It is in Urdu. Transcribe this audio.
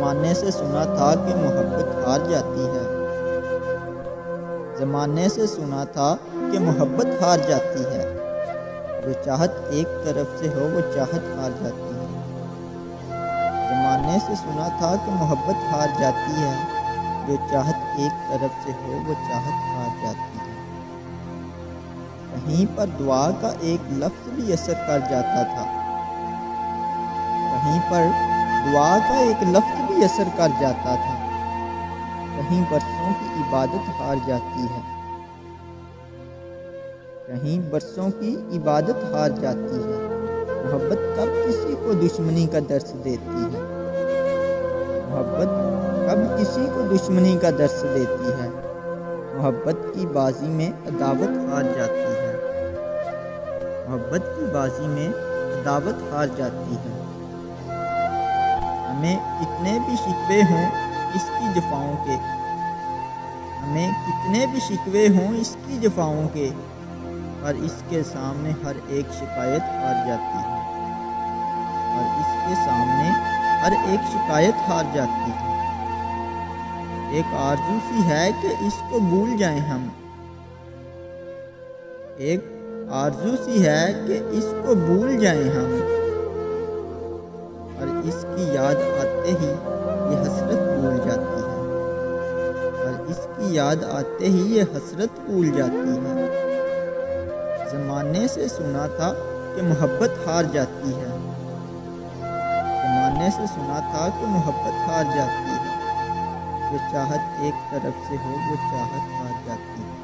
زمانے سے سنا تھا کہ محبت ہار جاتی ہے۔ زمانے سے سنا تھا کہ محبت ہار جاتی ہے۔ جو چاہت ایک طرف سے ہو وہ چاہت ہار جاتی ہے۔ زمانے سے سنا تھا کہ محبت ہار جاتی ہے۔ جو چاہت ایک طرف سے ہو وہ چاہت ہار جاتی ہے۔ کہیں پر دعا کا ایک لفظ بھی اثر کر جاتا تھا۔ کہیں پر دعا کا ایک لفظ بھی اثر کر جاتا تھا۔ کہیں برسوں کی عبادت ہار جاتی ہے۔ کہیں برسوں کی عبادت ہار جاتی ہے۔ محبت کب کسی کو دشمنی کا درس دیتی ہے۔ محبت کب کسی کو دشمنی کا درس دیتی ہے۔ محبت کی بازی میں عداوت ہار جاتی ہے۔ محبت کی بازی میں عداوت ہار جاتی ہے۔ ہمیں کتنے بھی شکوے ہوں اس کی جفاؤں کے، ہمیں کتنے بھی شکوے ہوں اس کی جفاؤں کے، پر اس کے سامنے ہر ایک شکایت ہار جاتی ہے۔ اور اس کے سامنے ہر ایک شکایت ہار جاتی ہے۔ ایک آرزو سی ہے کہ اس کو بھول جائیں ہم۔ ایک آرزو سی ہے کہ اس کو بھول جائیں ہم، اور اس کی یاد آتے ہی یہ حسرت بھول جاتی ہے۔ اور اس کی یاد آتے ہی یہ حسرت بھول جاتی ہے۔ زمانے سے سنا تھا کہ محبت ہار جاتی ہے۔ زمانے سے سنا تھا کہ محبت ہار جاتی ہے۔ جو چاہت ایک طرف سے ہو وہ چاہت ہار جاتی ہے۔